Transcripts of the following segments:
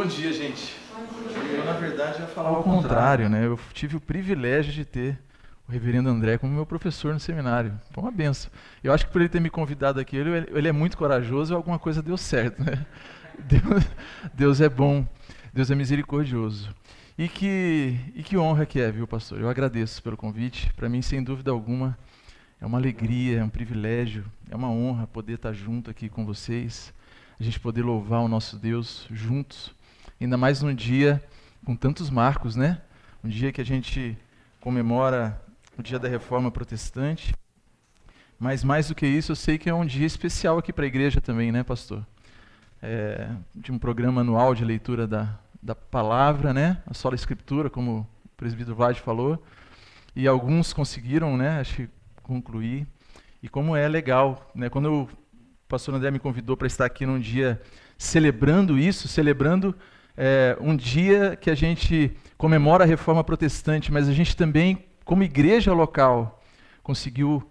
Bom dia, gente. Eu, na verdade, ia falar o contrário, né? Eu tive o privilégio de ter o reverendo André como meu professor no seminário. Foi uma benção. Eu acho que por ele ter me convidado aqui, ele é muito corajoso e alguma coisa deu certo, né? Deus é bom, Deus é misericordioso. E que honra que é, viu, pastor? Eu agradeço pelo convite. Para mim, sem dúvida alguma, é uma alegria, é um privilégio, é uma honra poder estar junto aqui com vocês, a gente poder louvar o nosso Deus juntos, ainda mais num dia com tantos marcos, né? Um dia que a gente comemora o dia da Reforma Protestante, mas mais do que isso, eu sei que é um dia especial aqui para a igreja também, né, pastor? De um programa anual de leitura da palavra, né? A sola escritura, como o presbítero Vlad falou, e alguns conseguiram, né, acho que concluir. E como é legal, né? Quando o pastor André me convidou para estar aqui num dia celebrando isso, um dia que a gente comemora a Reforma Protestante, mas a gente também, como igreja local, conseguiu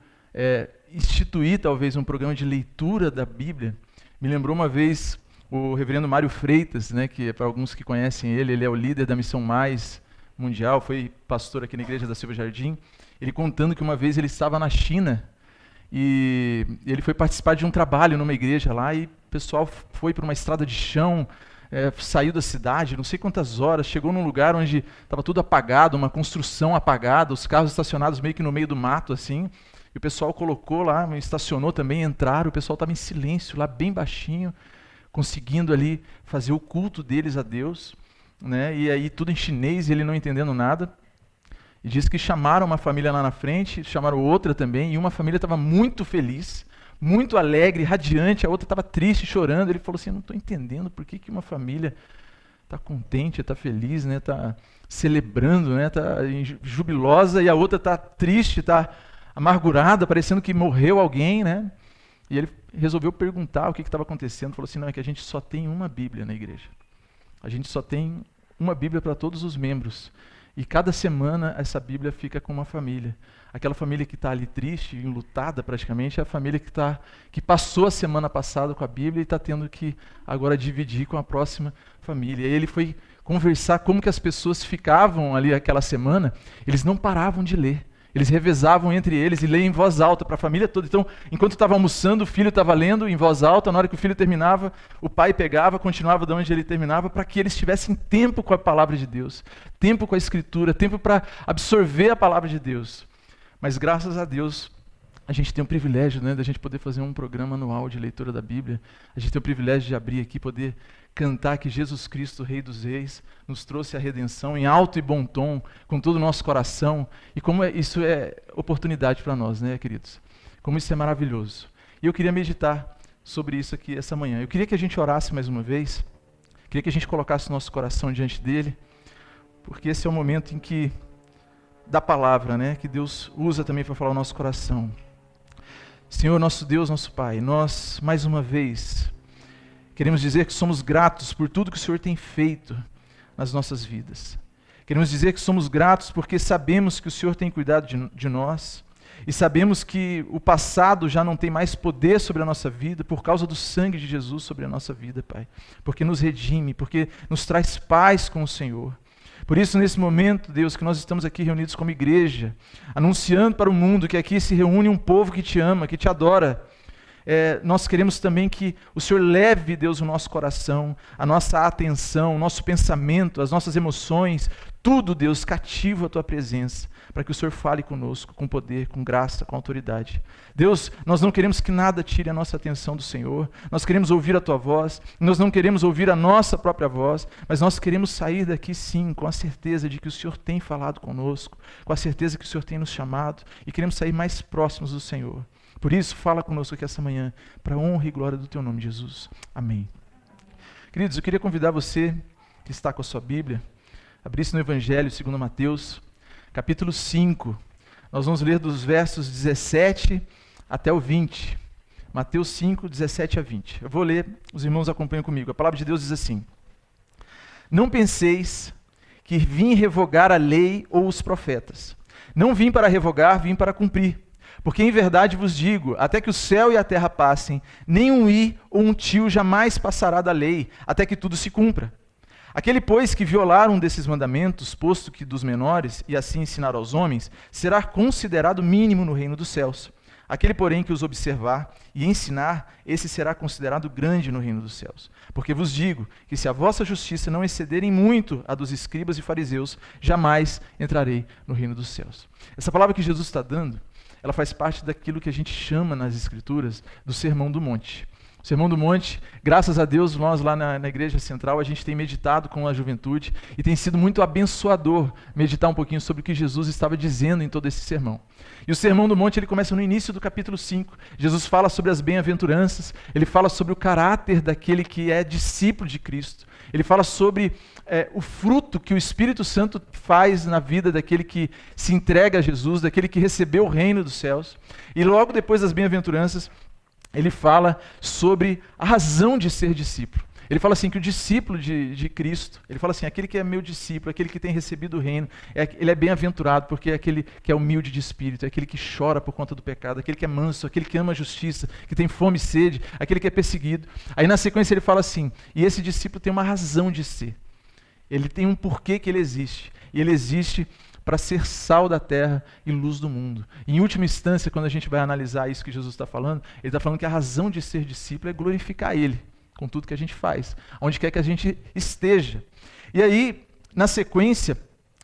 instituir talvez um programa de leitura da Bíblia. Me lembrou uma vez o reverendo Mário Freitas, né, que para alguns que conhecem ele é o líder da Missão Mais Mundial, foi pastor aqui na igreja da Silva Jardim, ele contando que uma vez ele estava na China e ele foi participar de um trabalho numa igreja lá e o pessoal foi para uma estrada de chão, saiu da cidade, não sei quantas horas, chegou num lugar onde estava tudo apagado, uma construção apagada, os carros estacionados meio que no meio do mato, assim, e o pessoal colocou lá, estacionou também, entraram, o pessoal estava em silêncio lá, bem baixinho, conseguindo ali fazer o culto deles a Deus, né? E aí tudo em chinês, ele não entendendo nada. E diz que chamaram uma família lá na frente, chamaram outra também, e uma família estava muito feliz, muito alegre, radiante, a outra estava triste, chorando. Ele falou assim, eu não estou entendendo por que uma família está contente, está feliz, né? Está celebrando, né? Está jubilosa, e a outra está triste, está amargurada, parecendo que morreu alguém, né? E ele resolveu perguntar o que estava acontecendo. Falou assim, não, é que a gente só tem uma Bíblia na igreja. A gente só tem uma Bíblia para todos os membros. E cada semana essa Bíblia fica com uma família. Aquela família que está ali triste, enlutada praticamente, é a família que passou a semana passada com a Bíblia e está tendo que agora dividir com a próxima família. E aí ele foi conversar como que as pessoas ficavam ali aquela semana, eles não paravam de ler. Eles revezavam entre eles e leiam em voz alta para a família toda. Então, enquanto estava almoçando, o filho estava lendo em voz alta. Na hora que o filho terminava, o pai pegava, continuava de onde ele terminava, para que eles tivessem tempo com a palavra de Deus, tempo com a Escritura, tempo para absorver a palavra de Deus. Mas graças a Deus, a gente tem o privilégio, né, da gente poder fazer um programa anual de leitura da Bíblia. A gente tem o privilégio de abrir aqui, poder cantar que Jesus Cristo, Rei dos Reis, nos trouxe a redenção em alto e bom tom, com todo o nosso coração. E como isso é oportunidade para nós, né, queridos? Como isso é maravilhoso. E eu queria meditar sobre isso aqui essa manhã. Eu queria que a gente orasse mais uma vez, queria que a gente colocasse o nosso coração diante dele, porque esse é o momento em que, da palavra, né, que Deus usa também para falar o nosso coração. Senhor, nosso Deus, nosso Pai, nós, mais uma vez, queremos dizer que somos gratos por tudo que o Senhor tem feito nas nossas vidas. Queremos dizer que somos gratos porque sabemos que o Senhor tem cuidado de nós e sabemos que o passado já não tem mais poder sobre a nossa vida por causa do sangue de Jesus sobre a nossa vida, Pai. Porque nos redime, porque nos traz paz com o Senhor. Por isso, nesse momento, Deus, que nós estamos aqui reunidos como igreja, anunciando para o mundo que aqui se reúne um povo que te ama, que te adora, nós queremos também que o Senhor leve, Deus, o nosso coração, a nossa atenção, o nosso pensamento, as nossas emoções, tudo, Deus, cativo a Tua presença, para que o Senhor fale conosco com poder, com graça, com autoridade. Deus, nós não queremos que nada tire a nossa atenção do Senhor, nós queremos ouvir a Tua voz, nós não queremos ouvir a nossa própria voz, mas nós queremos sair daqui sim, com a certeza de que o Senhor tem falado conosco, com a certeza que o Senhor tem nos chamado, e queremos sair mais próximos do Senhor. Por isso, fala conosco aqui essa manhã, para a honra e glória do Teu nome, Jesus. Amém. Queridos, eu queria convidar você que está com a sua Bíblia, abrisse no Evangelho segundo Mateus, capítulo 5. Nós vamos ler dos versos 17 até o 20. Mateus 5, 17 a 20. Eu vou ler, os irmãos acompanham comigo. A palavra de Deus diz assim: Não penseis que vim revogar a lei ou os profetas. Não vim para revogar, vim para cumprir. Porque em verdade vos digo, até que o céu e a terra passem, nem um i ou um tio jamais passará da lei, até que tudo se cumpra. Aquele, pois, que violar um desses mandamentos, posto que dos menores, e assim ensinar aos homens, será considerado mínimo no reino dos céus. Aquele, porém, que os observar e ensinar, esse será considerado grande no reino dos céus. Porque vos digo que se a vossa justiça não excederem muito a dos escribas e fariseus, jamais entrarei no reino dos céus. Essa palavra que Jesus está dando, ela faz parte daquilo que a gente chama nas Escrituras do Sermão do Monte. O Sermão do Monte, graças a Deus, nós lá na Igreja Central, a gente tem meditado com a juventude e tem sido muito abençoador meditar um pouquinho sobre o que Jesus estava dizendo em todo esse sermão. E o Sermão do Monte, ele começa no início do capítulo 5. Jesus fala sobre as bem-aventuranças, ele fala sobre o caráter daquele que é discípulo de Cristo. Ele fala sobre o fruto que o Espírito Santo faz na vida daquele que se entrega a Jesus, daquele que recebeu o reino dos céus. E logo depois das bem-aventuranças, ele fala sobre a razão de ser discípulo. Ele fala assim que o discípulo de Cristo, ele fala assim, aquele que é meu discípulo, aquele que tem recebido o reino, ele é bem-aventurado porque é aquele que é humilde de espírito, é aquele que chora por conta do pecado, aquele que é manso, aquele que ama a justiça, que tem fome e sede, aquele que é perseguido. Aí na sequência ele fala assim, e esse discípulo tem uma razão de ser. Ele tem um porquê que ele existe. E ele existe para ser sal da terra e luz do mundo. Em última instância, quando a gente vai analisar isso que Jesus está falando, ele está falando que a razão de ser discípulo é glorificar ele, com tudo que a gente faz, onde quer que a gente esteja. E aí, na sequência,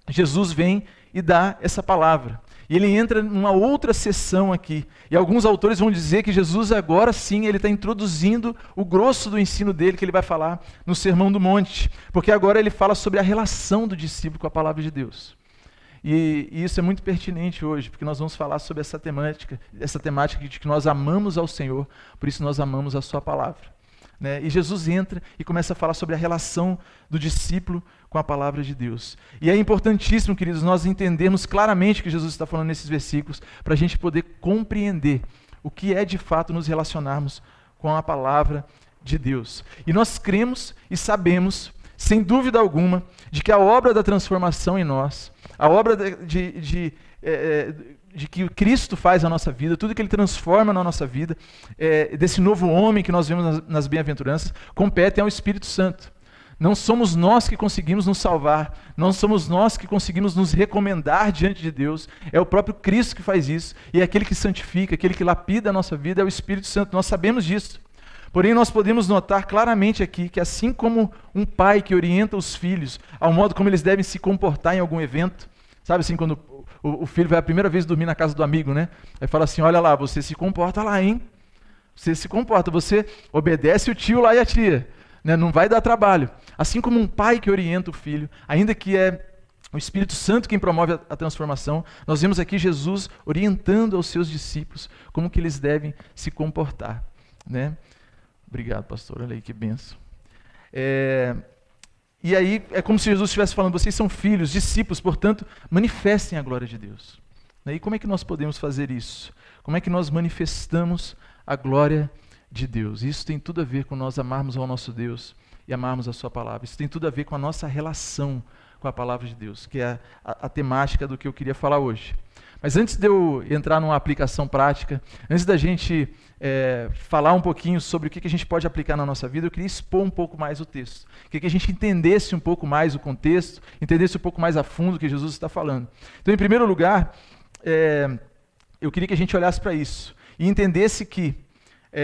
Jesus vem e dá essa palavra. E ele entra numa outra sessão aqui. E alguns autores vão dizer que Jesus agora sim, ele está introduzindo o grosso do ensino dele, que ele vai falar no Sermão do Monte. Porque agora ele fala sobre a relação do discípulo com a palavra de Deus. E isso é muito pertinente hoje, porque nós vamos falar sobre essa temática de que nós amamos ao Senhor, por isso nós amamos a sua palavra. Né? E Jesus entra e começa a falar sobre a relação do discípulo com a palavra de Deus. E é importantíssimo, queridos, nós entendermos claramente o que Jesus está falando nesses versículos, para a gente poder compreender o que é de fato nos relacionarmos com a palavra de Deus. E nós cremos e sabemos, sem dúvida alguma, de que a obra da transformação em nós, a obra de que Cristo faz na nossa vida, tudo que Ele transforma na nossa vida, desse novo homem que nós vemos nas bem-aventuranças, compete ao Espírito Santo. Não somos nós que conseguimos nos salvar, não somos nós que conseguimos nos recomendar diante de Deus, é o próprio Cristo que faz isso, e é aquele que santifica, aquele que lapida a nossa vida, é o Espírito Santo, nós sabemos disso. Porém, nós podemos notar claramente aqui que assim como um pai que orienta os filhos ao modo como eles devem se comportar em algum evento, sabe assim, quando o filho vai a primeira vez dormir na casa do amigo, né? Aí fala assim, olha lá, você se comporta lá, hein? Você se comporta, você obedece o tio lá e a tia, né? Não vai dar trabalho. Assim como um pai que orienta o filho, ainda que é o Espírito Santo quem promove a transformação, nós vemos aqui Jesus orientando aos seus discípulos como que eles devem se comportar, né? Obrigado, pastor. Olha aí que benção. E aí é como se Jesus estivesse falando, vocês são filhos, discípulos, portanto, manifestem a glória de Deus. E como é que nós podemos fazer isso? Como é que nós manifestamos a glória de Deus? Isso tem tudo a ver com nós amarmos ao nosso Deus e amarmos a sua palavra. Isso tem tudo a ver com a nossa relação com a palavra de Deus, que é a temática do que eu queria falar hoje. Mas antes de eu entrar numa aplicação prática, antes da gente falar um pouquinho sobre o que a gente pode aplicar na nossa vida, eu queria expor um pouco mais o texto. Queria que a gente entendesse um pouco mais o contexto, entendesse um pouco mais a fundo o que Jesus está falando. Então, em primeiro lugar, eu queria que a gente olhasse para isso e entendesse que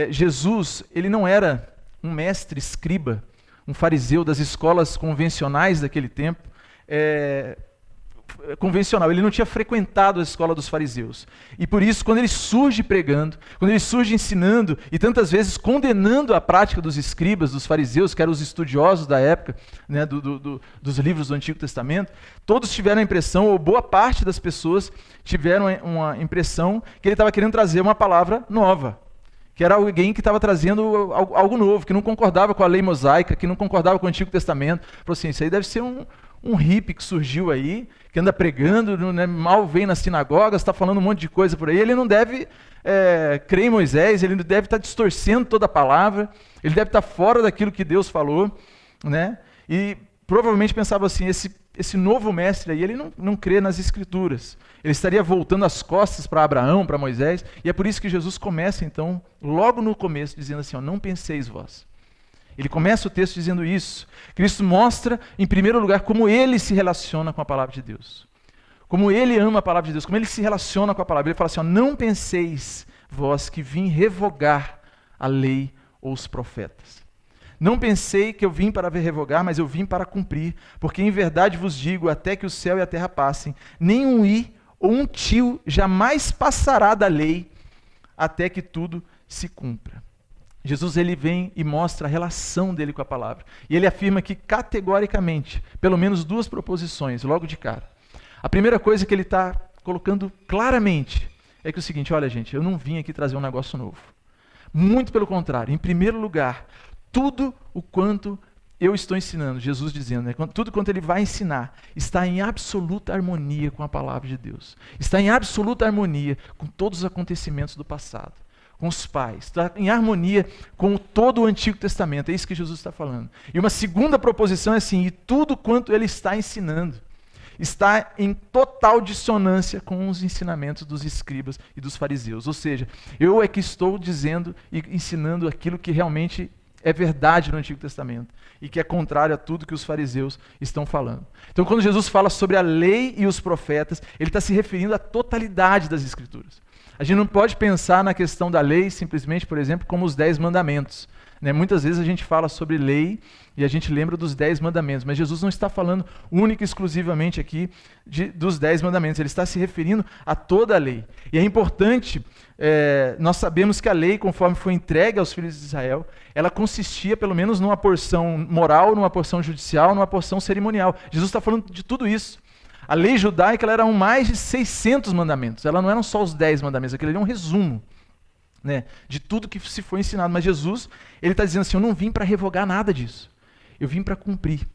Jesus, ele não era um mestre escriba, um fariseu das escolas convencionais daquele tempo, convencional, ele não tinha frequentado a escola dos fariseus. E por isso, quando ele surge pregando, quando ele surge ensinando e tantas vezes condenando a prática dos escribas, dos fariseus, que eram os estudiosos da época, né, dos livros do Antigo Testamento, todos tiveram a impressão, ou boa parte das pessoas tiveram uma impressão que ele estava querendo trazer uma palavra nova, que era alguém que estava trazendo algo novo, que não concordava com a lei mosaica, que não concordava com o Antigo Testamento. Falou assim, isso aí deve ser um hippie que surgiu aí, que anda pregando, né, mal vem nas sinagogas, está falando um monte de coisa por aí, ele não deve crer em Moisés, ele deve estar distorcendo toda a palavra, ele deve estar fora daquilo que Deus falou, né? E provavelmente pensava assim, esse novo mestre aí, ele não crê nas Escrituras, ele estaria voltando as costas para Abraão, para Moisés, e é por isso que Jesus começa então, logo no começo, dizendo assim, não penseis vós. Ele começa o texto dizendo isso. Cristo mostra, em primeiro lugar, como ele se relaciona com a palavra de Deus. Como ele ama a palavra de Deus, como ele se relaciona com a palavra. Ele fala assim, ó, não penseis vós que vim revogar a lei ou os profetas. Não pensei que eu vim para revogar, mas eu vim para cumprir, porque em verdade vos digo, até que o céu e a terra passem, nem um i ou um tio jamais passará da lei, até que tudo se cumpra. Jesus ele vem e mostra a relação dele com a palavra. E ele afirma que categoricamente, pelo menos duas proposições, logo de cara. A primeira coisa que ele está colocando claramente é que é o seguinte, olha gente, eu não vim aqui trazer um negócio novo. Muito pelo contrário, em primeiro lugar, tudo o quanto eu estou ensinando, Jesus dizendo, né, tudo quanto ele vai ensinar está em absoluta harmonia com a palavra de Deus. Está em absoluta harmonia com todos os acontecimentos do passado, com os pais. Está em harmonia com todo o Antigo Testamento. É isso que Jesus está falando. E uma segunda proposição é assim, e tudo quanto ele está ensinando está em total dissonância com os ensinamentos dos escribas e dos fariseus. Ou seja, eu é que estou dizendo e ensinando aquilo que realmente é verdade no Antigo Testamento e que é contrário a tudo que os fariseus estão falando. Então, quando Jesus fala sobre a lei e os profetas, ele está se referindo à totalidade das Escrituras. A gente não pode pensar na questão da lei simplesmente, por exemplo, como os 10 mandamentos. Né? Muitas vezes a gente fala sobre lei e a gente lembra dos 10 mandamentos, mas Jesus não está falando única e exclusivamente aqui dos 10 mandamentos, ele está se referindo a toda a lei. E é importante, nós sabemos que a lei, conforme foi entregue aos filhos de Israel, ela consistia pelo menos numa porção moral, numa porção judicial, numa porção cerimonial. Jesus está falando de tudo isso. A lei judaica ela era mais de 600 mandamentos, ela não eram só os 10 mandamentos, aquele ali é um resumo, né, de tudo que se foi ensinado. Mas Jesus, ele está dizendo assim, eu não vim para revogar nada disso, eu vim para cumprir,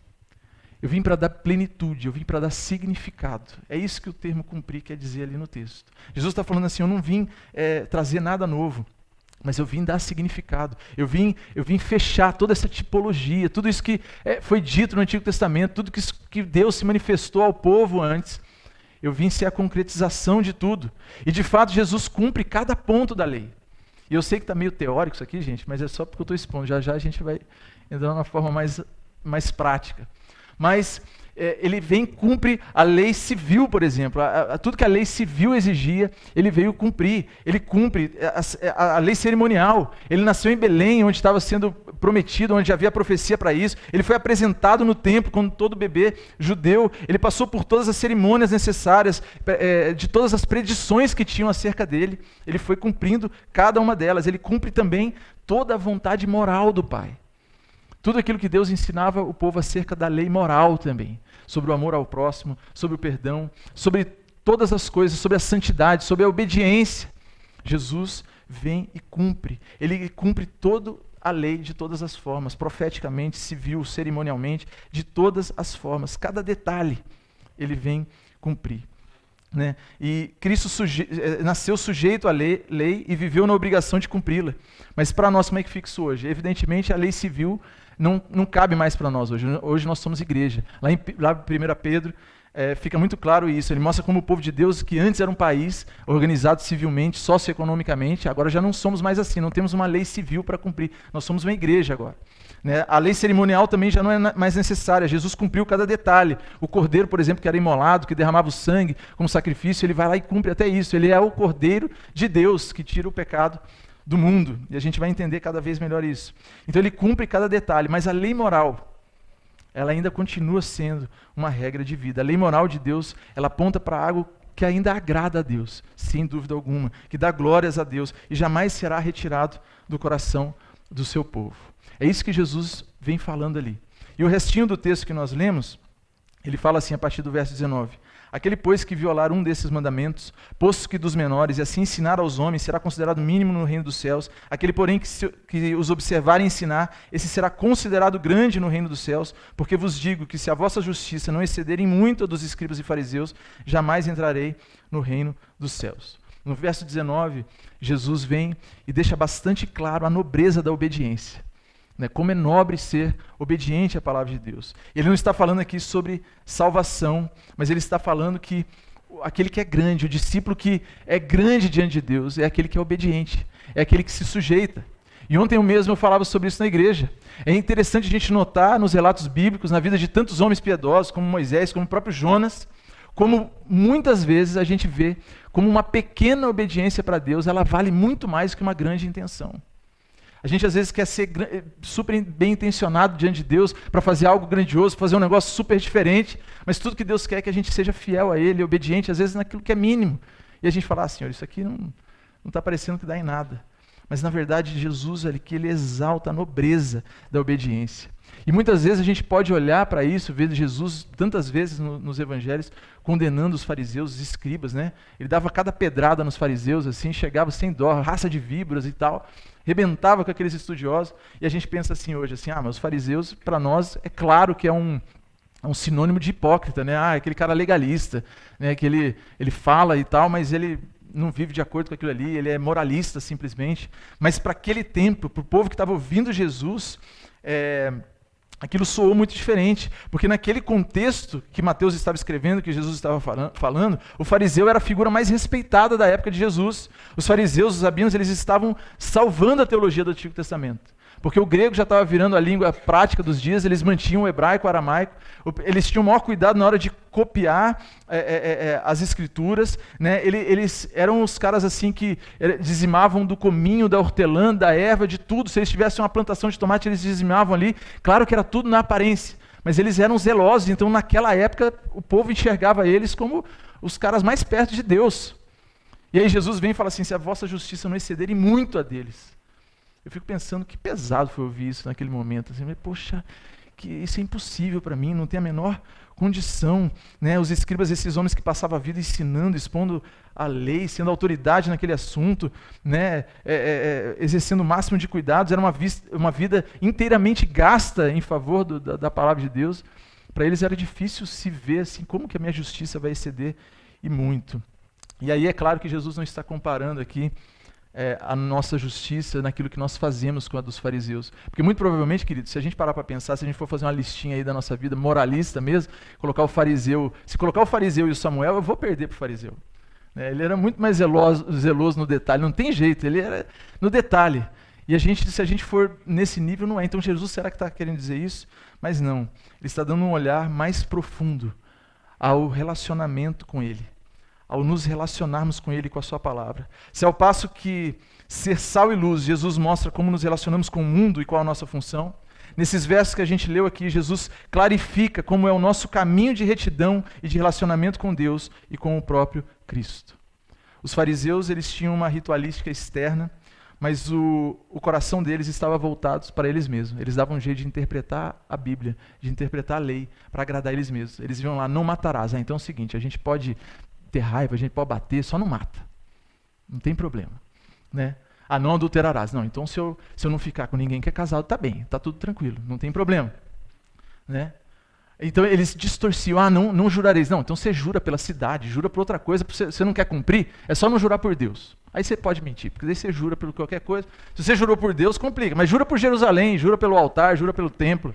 eu vim para dar plenitude, eu vim para dar significado. É isso que o termo cumprir quer dizer ali no texto. Jesus está falando assim, eu não vim trazer nada novo, mas eu vim dar significado, eu vim fechar toda essa tipologia, tudo isso que foi dito no Antigo Testamento, tudo que Deus se manifestou ao povo antes, eu vim ser a concretização de tudo. E de fato Jesus cumpre cada ponto da lei. E eu sei que está meio teórico isso aqui, gente, mas é só porque eu estou expondo. Já já a gente vai entrar numa forma mais prática. Mas ele vem e cumpre a lei civil, por exemplo. Tudo que a lei civil exigia, ele veio cumprir. Ele cumpre a lei cerimonial. Ele nasceu em Belém, onde estava sendo prometido, onde havia profecia para isso. Ele foi apresentado no templo como todo bebê judeu. Ele passou por todas as cerimônias necessárias, de todas as predições que tinham acerca dele. Ele foi cumprindo cada uma delas. Ele cumpre também toda a vontade moral do Pai. Tudo aquilo que Deus ensinava o povo acerca da lei moral também, sobre o amor ao próximo, sobre o perdão, sobre todas as coisas, sobre a santidade, sobre a obediência. Jesus vem e cumpre. Ele cumpre toda a lei de todas as formas, profeticamente, civil, cerimonialmente, de todas as formas. Cada detalhe ele vem cumprir. Né? E Cristo nasceu sujeito à lei e viveu na obrigação de cumpri-la. Mas para nós, como é que fica isso hoje? Evidentemente, a lei civil não cabe mais para nós hoje. Hoje nós somos igreja. Lá em 1 Pedro fica muito claro isso. Ele mostra como o povo de Deus, que antes era um país organizado civilmente, socioeconomicamente, agora já não somos mais assim, não temos uma lei civil para cumprir. Nós somos uma igreja agora. Né? A lei cerimonial também já não é mais necessária. Jesus cumpriu cada detalhe. O cordeiro, por exemplo, que era imolado, que derramava o sangue como sacrifício, ele vai lá e cumpre até isso. Ele é o cordeiro de Deus que tira o pecado do mundo. E a gente vai entender cada vez melhor isso. Então ele cumpre cada detalhe, mas a lei moral, ela ainda continua sendo uma regra de vida. A lei moral de Deus, ela aponta para algo que ainda agrada a Deus, sem dúvida alguma, que dá glórias a Deus e jamais será retirado do coração do seu povo. É isso que Jesus vem falando ali. E o restinho do texto que nós lemos, ele fala assim a partir do verso 19. Aquele, pois, que violar um desses mandamentos, posto que dos menores, e assim ensinar aos homens, será considerado mínimo no reino dos céus. Aquele, porém, que os observar e ensinar, esse será considerado grande no reino dos céus. Porque vos digo que se a vossa justiça não excederem muito a dos escribas e fariseus, jamais entrarei no reino dos céus. No verso 19, Jesus vem e deixa bastante claro a nobreza da obediência. Como é nobre ser obediente à palavra de Deus. Ele não está falando aqui sobre salvação, mas ele está falando que aquele que é grande, o discípulo que é grande diante de Deus, é aquele que é obediente, é aquele que se sujeita. E ontem mesmo eu falava sobre isso na igreja. É interessante a gente notar nos relatos bíblicos, na vida de tantos homens piedosos, como Moisés, como o próprio Jonas, como muitas vezes a gente vê como uma pequena obediência para Deus, ela vale muito mais que uma grande intenção. A gente às vezes quer ser super bem intencionado diante de Deus para fazer algo grandioso, fazer um negócio super diferente, mas tudo que Deus quer é que a gente seja fiel a Ele, obediente, às vezes naquilo que é mínimo. E a gente fala, Senhor, isso aqui não está parecendo que dá em nada. Mas na verdade Jesus, ele exalta a nobreza da obediência. E muitas vezes a gente pode olhar para isso, ver Jesus tantas vezes nos evangelhos, condenando os fariseus, os escribas, né? Ele dava cada pedrada nos fariseus, assim, chegava sem dó, raça de víboras e tal, rebentava com aqueles estudiosos, e a gente pensa assim hoje, assim, mas os fariseus, para nós, é claro que é um sinônimo de hipócrita, né? Aquele cara legalista, né? Que ele fala e tal, mas ele não vive de acordo com aquilo ali, ele é moralista simplesmente. Mas para aquele tempo, para o povo que estava ouvindo Jesus, aquilo soou muito diferente, porque naquele contexto que Mateus estava escrevendo, que Jesus estava falando, o fariseu era a figura mais respeitada da época de Jesus. Os fariseus, os rabinos, eles estavam salvando a teologia do Antigo Testamento, porque o grego já estava virando a língua prática dos dias, eles mantinham o hebraico, o aramaico, eles tinham o maior cuidado na hora de copiar as escrituras, né? Eles eram os caras assim que dizimavam do cominho, da hortelã, da erva, de tudo. Se eles tivessem uma plantação de tomate, eles dizimavam ali. Claro que era tudo na aparência, mas eles eram zelosos, então naquela época o povo enxergava eles como os caras mais perto de Deus. E aí Jesus vem e fala assim, se a vossa justiça não excederem muito a deles. Eu fico pensando que pesado foi ouvir isso naquele momento. Assim, poxa, que isso é impossível para mim, não tem a menor condição. Né? Os escribas, esses homens que passavam a vida ensinando, expondo a lei, sendo autoridade naquele assunto, né? Exercendo o máximo de cuidados, era uma vida inteiramente gasta em favor da palavra de Deus. Para eles era difícil se ver assim, como que a minha justiça vai exceder e muito. E aí é claro que Jesus não está comparando aqui a nossa justiça naquilo que nós fazemos com a dos fariseus. Porque muito provavelmente, querido, se a gente parar para pensar, se a gente for fazer uma listinha aí da nossa vida moralista mesmo, colocar o fariseu, se colocar o fariseu e o Samuel, eu vou perder para o fariseu. Ele era muito mais zeloso no detalhe, não tem jeito, ele era no detalhe. E se a gente for nesse nível, não é. Então Jesus, será que está querendo dizer isso? Mas não, ele está dando um olhar mais profundo ao relacionamento com ele, ao nos relacionarmos com Ele e com a Sua palavra. Se ao passo que ser sal e luz, Jesus mostra como nos relacionamos com o mundo e qual a nossa função, nesses versos que a gente leu aqui, Jesus clarifica como é o nosso caminho de retidão e de relacionamento com Deus e com o próprio Cristo. Os fariseus, eles tinham uma ritualística externa, mas o coração deles estava voltado para eles mesmos. Eles davam um jeito de interpretar a Bíblia, de interpretar a lei, para agradar eles mesmos. Eles iam lá, não matarás. Então é o seguinte, a gente pode ter raiva, a gente pode bater, só não mata. Não tem problema. Né? Não adulterarás. Não, então se eu não ficar com ninguém que é casado, tá bem, tá tudo tranquilo, não tem problema. Né? Então eles distorciam, não jurareis. Não, então você jura pela cidade, jura por outra coisa, você não quer cumprir, é só não jurar por Deus. Aí você pode mentir, porque daí você jura por qualquer coisa. Se você jurou por Deus, complica, mas jura por Jerusalém, jura pelo altar, jura pelo templo.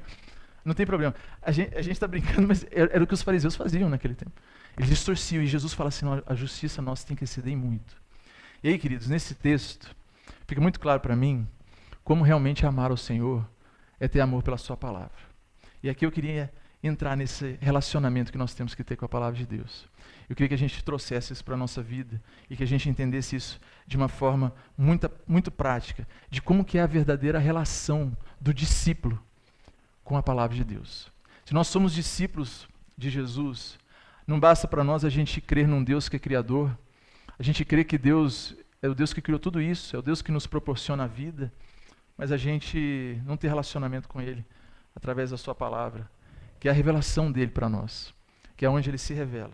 Não tem problema. A gente está brincando, mas era o que os fariseus faziam naquele tempo. Eles distorciam, e Jesus fala assim, a justiça nossa tem que exceder em muito. E aí, queridos, nesse texto, fica muito claro para mim como realmente amar ao Senhor é ter amor pela Sua palavra. E aqui eu queria entrar nesse relacionamento que nós temos que ter com a palavra de Deus. Eu queria que a gente trouxesse isso para a nossa vida e que a gente entendesse isso de uma forma muito prática, de como que é a verdadeira relação do discípulo com a palavra de Deus. Se nós somos discípulos de Jesus, não basta para nós a gente crer num Deus que é criador, a gente crê que Deus é o Deus que criou tudo isso, é o Deus que nos proporciona a vida, mas a gente não ter relacionamento com Ele através da Sua palavra, que é a revelação dEle para nós, que é onde Ele se revela.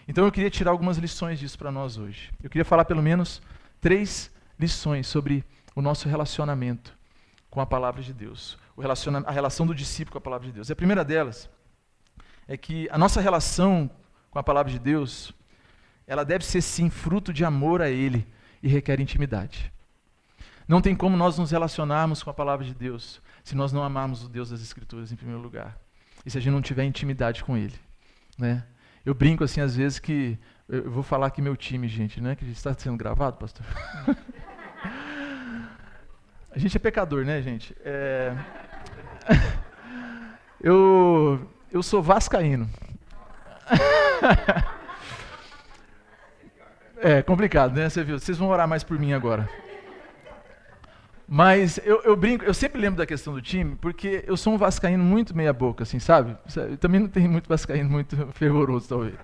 Então eu queria tirar algumas lições disso para nós hoje. Eu queria falar pelo menos 3 lições sobre o nosso relacionamento com a palavra de Deus, a relação do discípulo com a palavra de Deus. E a primeira delas é que a nossa relação com a palavra de Deus, ela deve ser sim fruto de amor a Ele e requer intimidade. Não tem como nós nos relacionarmos com a palavra de Deus se nós não amarmos o Deus das Escrituras em primeiro lugar e se a gente não tiver intimidade com Ele. Né? Eu brinco assim às vezes que, eu vou falar aqui meu time, gente, né? Que está sendo gravado, pastor? A gente é pecador, né, gente? Eu sou vascaíno. É complicado, né? Você viu? Vocês vão orar mais por mim agora. Mas eu brinco, eu sempre lembro da questão do time, porque eu sou um vascaíno muito meia boca, assim, sabe? Eu também não tenho muito vascaíno muito fervoroso, talvez.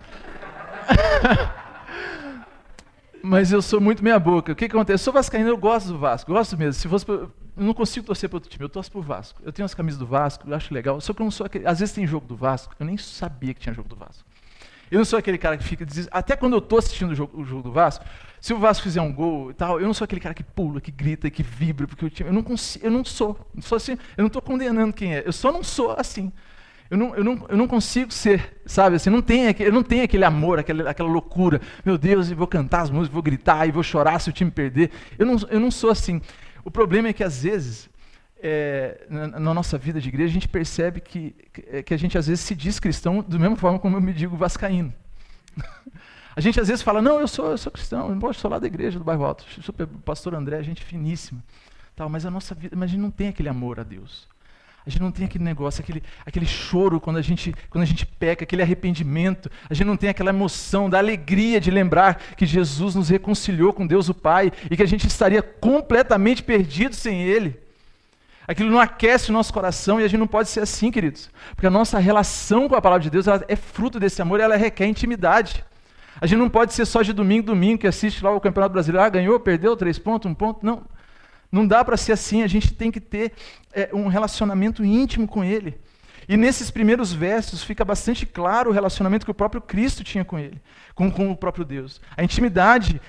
Mas eu sou muito meia boca. O que acontece? Eu sou vascaíno, eu gosto do Vasco, gosto mesmo. Se fosse eu não consigo torcer para outro time, eu torço pro Vasco. Eu tenho as camisas do Vasco, eu acho legal. Só que eu não sou aquele. Às vezes tem jogo do Vasco, eu nem sabia que tinha jogo do Vasco. Eu não sou aquele cara que fica até quando eu estou assistindo o jogo do Vasco, se o Vasco fizer um gol e tal, eu não sou aquele cara que pula, que grita, que vibra, porque o time. Eu não sou assim, eu não estou condenando quem é. Eu só não sou assim. Eu não consigo ser, sabe, assim, eu não tenho aquele amor, aquela loucura, meu Deus, eu vou cantar as músicas, vou gritar e vou chorar se o time perder. Eu não sou assim. O problema é que às vezes, na nossa vida de igreja, a gente percebe que a gente às vezes se diz cristão da mesma forma como eu me digo vascaíno. A gente às vezes fala, não, eu sou cristão, eu sou lá da igreja do Bairro Alto, o pastor André, gente finíssima, tal, mas a nossa vida, mas a gente não tem aquele amor a Deus. A gente não tem aquele negócio, aquele choro quando a gente peca, aquele arrependimento. A gente não tem aquela emoção da alegria de lembrar que Jesus nos reconciliou com Deus o Pai e que a gente estaria completamente perdido sem Ele. Aquilo não aquece o nosso coração e a gente não pode ser assim, queridos. Porque a nossa relação com a palavra de Deus ela é fruto desse amor e ela requer intimidade. A gente não pode ser só de domingo que assiste lá o Campeonato Brasileiro. Ganhou, perdeu, 3 pontos, 1 ponto. Não. Não dá para ser assim, a gente tem que ter um relacionamento íntimo com Ele. E nesses primeiros versos fica bastante claro o relacionamento que o próprio Cristo tinha com Ele, com o próprio Deus. A intimidade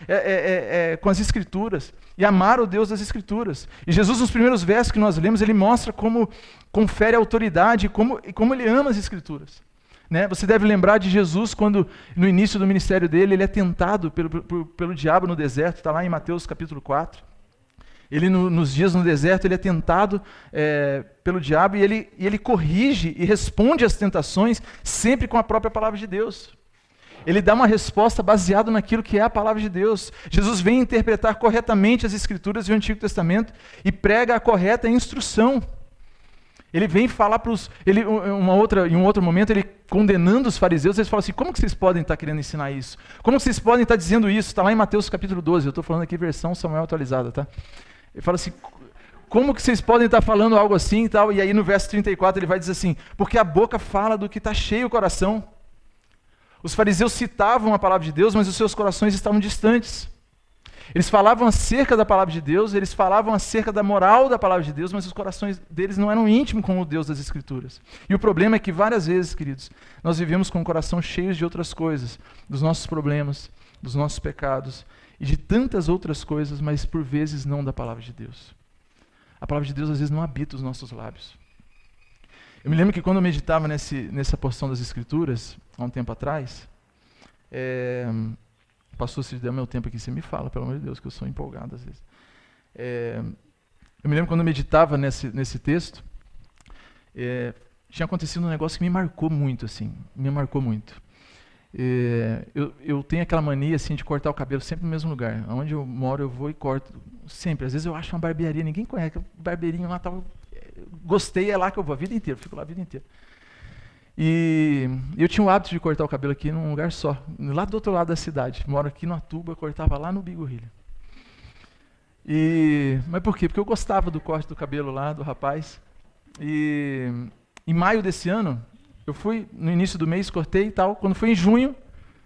com as Escrituras e amar o Deus das Escrituras. E Jesus, nos primeiros versos que nós lemos, Ele mostra como confere autoridade e como Ele ama as Escrituras. Né? Você deve lembrar de Jesus quando, no início do ministério dele, Ele é tentado pelo diabo no deserto, está lá em Mateus capítulo 4. Ele, nos dias no deserto, ele é tentado pelo diabo e ele corrige e responde às tentações sempre com a própria palavra de Deus. Ele dá uma resposta baseada naquilo que é a palavra de Deus. Jesus vem interpretar corretamente as Escrituras do Antigo Testamento e prega a correta instrução. Ele vem falar para os... em um outro momento, ele condenando os fariseus, ele fala assim, como que vocês podem estar querendo ensinar isso? Como que vocês podem estar dizendo isso? Está lá em Mateus capítulo 12, eu estou falando aqui versão Samuel atualizada, tá? Ele fala assim, como que vocês podem estar falando algo assim e tal? E aí no verso 34 ele vai dizer assim, porque a boca fala do que está cheio o coração. Os fariseus citavam a palavra de Deus, mas os seus corações estavam distantes. Eles falavam acerca da palavra de Deus, eles falavam acerca da moral da palavra de Deus, mas os corações deles não eram íntimos com o Deus das Escrituras. E o problema é que várias vezes, queridos, nós vivemos com o coração cheio de outras coisas, dos nossos problemas, dos nossos pecados, e de tantas outras coisas, mas por vezes não da palavra de Deus. A palavra de Deus às vezes não habita os nossos lábios. Eu me lembro que quando eu meditava nessa porção das Escrituras, há um tempo atrás, pastor, se der meu tempo aqui, você me fala, pelo amor de Deus, que eu sou empolgado às vezes. Eu me lembro quando eu meditava nesse texto, tinha acontecido um negócio que me marcou muito, assim, me marcou muito. Eu tenho aquela mania assim, de cortar o cabelo sempre no mesmo lugar. Onde eu moro, eu vou e corto. Sempre. Às vezes eu acho uma barbearia, ninguém conhece. Barbeirinho lá, gostei, é lá que eu vou a vida inteira. Fico lá a vida inteira. E eu tinha o hábito de cortar o cabelo aqui num lugar só. Lá do outro lado da cidade. Moro aqui no Atuba, cortava lá no Bigorrilha. Mas por quê? Porque eu gostava do corte do cabelo lá, do rapaz. E em maio desse ano, eu fui, no início do mês, cortei e tal. Quando foi em junho,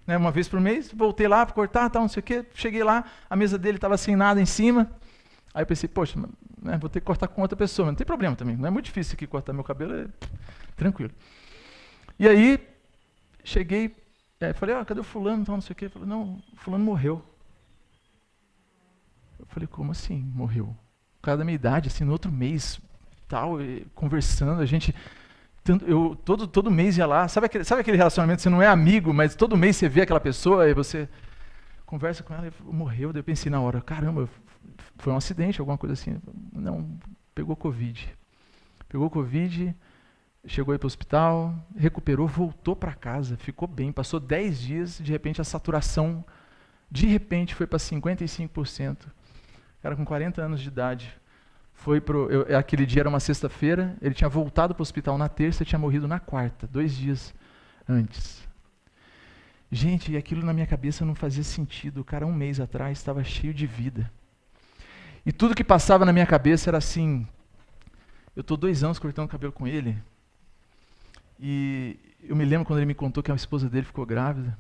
né, uma vez por mês, voltei lá para cortar, tal, não sei o quê. Cheguei lá, a mesa dele estava sem nada em cima. Aí eu pensei, poxa, né, vou ter que cortar com outra pessoa. Mas não tem problema também, não é muito difícil aqui cortar meu cabelo, tranquilo. E aí, cheguei, falei, cadê o fulano, tal, não sei o quê. Ele falou, não, o fulano morreu. Eu falei, como assim, morreu? O cara da minha idade, assim, no outro mês, tal, conversando, a gente... Eu todo mês ia lá, sabe aquele relacionamento, você não é amigo, mas todo mês você vê aquela pessoa e você conversa com ela e morreu, daí eu pensei na hora, caramba, foi um acidente, alguma coisa assim. Não, pegou Covid. Chegou aí para o hospital, recuperou, voltou para casa, ficou bem, passou 10 dias, de repente a saturação, foi para 55%. Cara com 40 anos de idade, Aquele dia era uma sexta-feira, ele tinha voltado para o hospital na terça e tinha morrido na quarta, 2 dias antes. Gente, e aquilo na minha cabeça não fazia sentido. O cara, 1 mês atrás, estava cheio de vida. E tudo que passava na minha cabeça era assim, eu estou 2 anos cortando o cabelo com ele, e eu me lembro quando ele me contou que a esposa dele ficou grávida,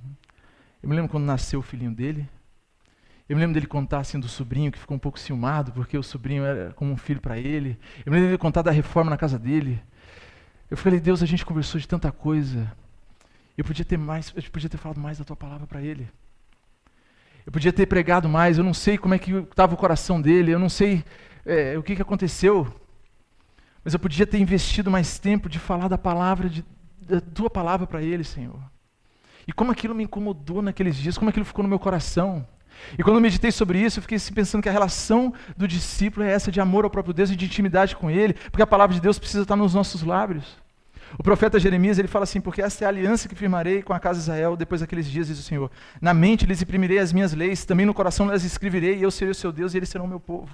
eu me lembro quando nasceu o filhinho dele, eu me lembro dele contar assim do sobrinho que ficou um pouco ciumado, porque o sobrinho era como um filho para ele, eu me lembro dele contar da reforma na casa dele. Eu falei, Deus, a gente conversou de tanta coisa, eu podia ter falado mais da tua palavra para ele. Eu podia ter pregado mais, eu não sei como é que estava o coração dele, eu não sei o que aconteceu, mas eu podia ter investido mais tempo de falar da tua palavra para ele, Senhor. E como aquilo me incomodou naqueles dias, como aquilo ficou no meu coração. E quando eu meditei sobre isso, eu fiquei pensando que a relação do discípulo é essa de amor ao próprio Deus e de intimidade com Ele, porque a palavra de Deus precisa estar nos nossos lábios. O profeta Jeremias, ele fala assim, porque essa é a aliança que firmarei com a casa de Israel depois daqueles dias, diz o Senhor. Na mente lhes imprimirei as minhas leis, também no coração as escreverei, e eu serei o seu Deus e eles serão o meu povo.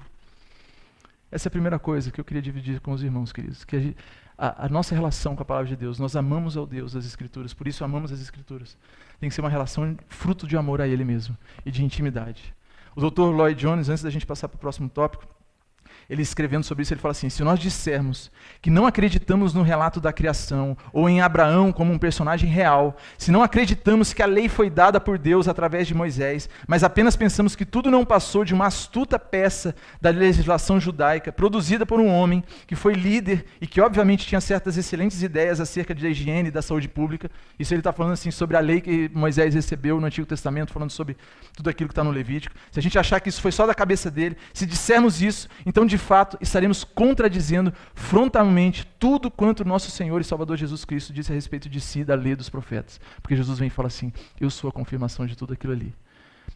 Essa é a primeira coisa que eu queria dividir com os irmãos, queridos, que a nossa relação com a palavra de Deus, nós amamos ao Deus das Escrituras, por isso amamos as Escrituras. Tem que ser uma relação fruto de amor a Ele mesmo e de intimidade. O Dr. Lloyd Jones, antes da gente passar para o próximo tópico, ele escrevendo sobre isso, ele fala assim, se nós dissermos que não acreditamos no relato da criação, ou em Abraão como um personagem real, se não acreditamos que a lei foi dada por Deus através de Moisés, mas apenas pensamos que tudo não passou de uma astuta peça da legislação judaica, produzida por um homem que foi líder e que obviamente tinha certas excelentes ideias acerca da higiene e da saúde pública, isso ele está falando assim sobre a lei que Moisés recebeu no Antigo Testamento, falando sobre tudo aquilo que está no Levítico, se a gente achar que isso foi só da cabeça dele, se dissermos isso, então de fato estaremos contradizendo frontalmente tudo quanto nosso Senhor e Salvador Jesus Cristo disse a respeito de si, da lei dos profetas. Porque Jesus vem e fala assim, eu sou a confirmação de tudo aquilo ali.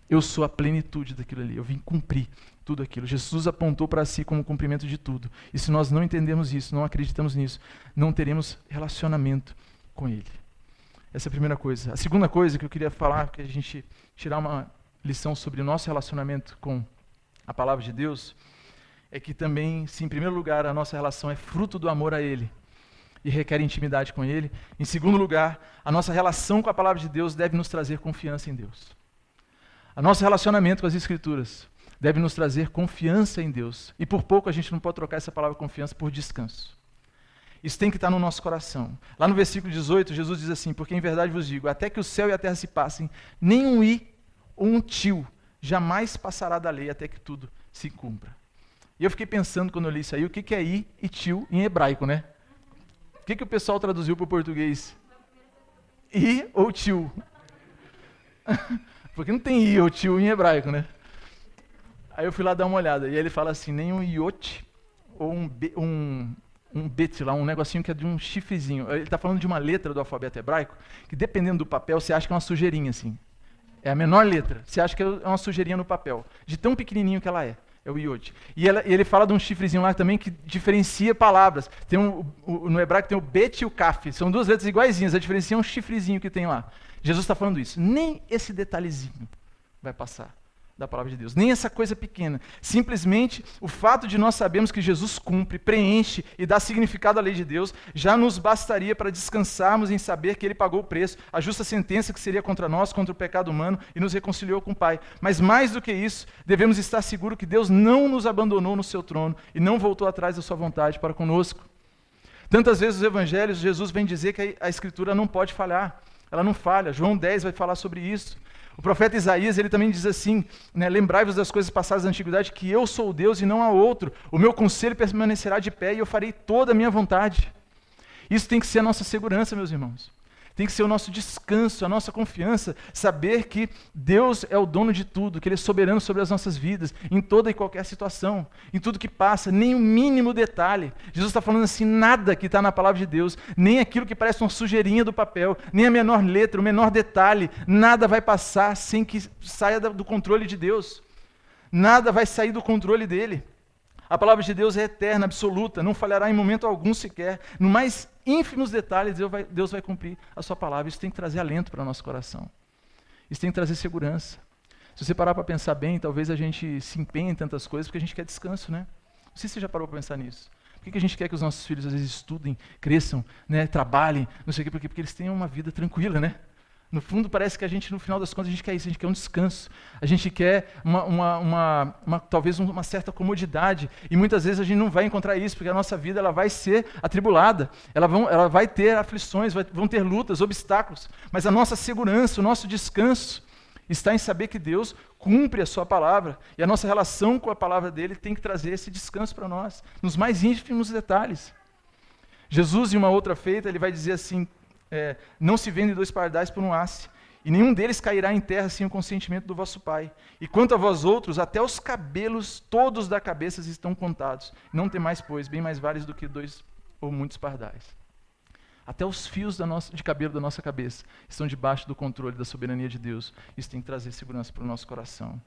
Eu sou a plenitude daquilo ali, eu vim cumprir tudo aquilo. Jesus apontou para si como cumprimento de tudo. E se nós não entendemos isso, não acreditamos nisso, não teremos relacionamento com Ele. Essa é a primeira coisa. A segunda coisa que eu queria falar, que a gente tirar uma lição sobre o nosso relacionamento com a palavra de Deus, é que também, se em primeiro lugar a nossa relação é fruto do amor a Ele e requer intimidade com Ele, em segundo lugar, a nossa relação com a palavra de Deus deve nos trazer confiança em Deus. O nosso relacionamento com as Escrituras deve nos trazer confiança em Deus. E por pouco a gente não pode trocar essa palavra confiança por descanso. Isso tem que estar no nosso coração. Lá no versículo 18, Jesus diz assim, porque em verdade vos digo, até que o céu e a terra se passem, nem um i ou um tio jamais passará da lei até que tudo se cumpra. E eu fiquei pensando quando eu li isso aí, o que é i e tio em hebraico, né? O que o pessoal traduziu para o português? I ou tio? Porque não tem i ou tio em hebraico, né? Aí eu fui lá dar uma olhada, e aí ele fala assim, nem um iot ou um bet lá, um negocinho que é de um chifrezinho. Ele está falando de uma letra do alfabeto hebraico, que dependendo do papel, você acha que é uma sujeirinha assim. É a menor letra, você acha que é uma sujeirinha no papel, de tão pequenininho que ela é. É o iod. E ele fala de um chifrezinho lá também que diferencia palavras. Tem no hebraico tem o bet e o kaf. São 2 letras iguaizinhas, a diferença é um chifrezinho que tem lá. Jesus está falando isso. Nem esse detalhezinho vai passar da palavra de Deus. Nem essa coisa pequena. Simplesmente o fato de nós sabermos que Jesus cumpre, preenche e dá significado à lei de Deus, já nos bastaria para descansarmos em saber que Ele pagou o preço, a justa sentença que seria contra nós, contra o pecado humano, e nos reconciliou com o Pai. Mas mais do que isso, devemos estar seguros que Deus não nos abandonou no seu trono e não voltou atrás da sua vontade para conosco. Tantas vezes nos evangelhos, Jesus vem dizer que a Escritura não pode falhar. Ela não falha. João 10 vai falar sobre isso. O profeta Isaías, ele também diz assim, né, lembrai-vos das coisas passadas da antiguidade, que eu sou o Deus e não há outro. O meu conselho permanecerá de pé e eu farei toda a minha vontade. Isso tem que ser a nossa segurança, meus irmãos. Tem que ser o nosso descanso, a nossa confiança, saber que Deus é o dono de tudo, que Ele é soberano sobre as nossas vidas, em toda e qualquer situação, em tudo que passa, nem o mínimo detalhe. Jesus está falando assim, nada que está na palavra de Deus, nem aquilo que parece uma sujeirinha do papel, nem a menor letra, o menor detalhe, nada vai passar sem que saia do controle de Deus. Nada vai sair do controle dEle. A palavra de Deus é eterna, absoluta, não falhará em momento algum sequer. No mais ínfimos detalhes, Deus vai cumprir a sua palavra. Isso tem que trazer alento para o nosso coração. Isso tem que trazer segurança. Se você parar para pensar bem, talvez a gente se empenhe em tantas coisas porque a gente quer descanso, né? Não sei se você já parou para pensar nisso. Por que a gente quer que os nossos filhos às vezes estudem, cresçam, né, trabalhem, não sei o quê, porque eles tenham uma vida tranquila, né? No fundo, parece que a gente, no final das contas, a gente quer isso, a gente quer um descanso, a gente quer talvez uma certa comodidade, e muitas vezes a gente não vai encontrar isso, porque a nossa vida ela vai ser atribulada, ela vai ter aflições, vão ter lutas, obstáculos, mas a nossa segurança, o nosso descanso está em saber que Deus cumpre a sua palavra, e a nossa relação com a palavra dele tem que trazer esse descanso para nós, nos mais ínfimos detalhes. Jesus, em uma outra feita, ele vai dizer assim, não se vendem 2 pardais por um asse, e nenhum deles cairá em terra sem o consentimento do vosso Pai. E quanto a vós outros, até os cabelos todos da cabeça estão contados. Não temais, pois, bem mais vales do que 2 ou muitos pardais. Até os fios de cabelo da nossa cabeça estão debaixo do controle da soberania de Deus. Isso tem que trazer segurança para o nosso coração.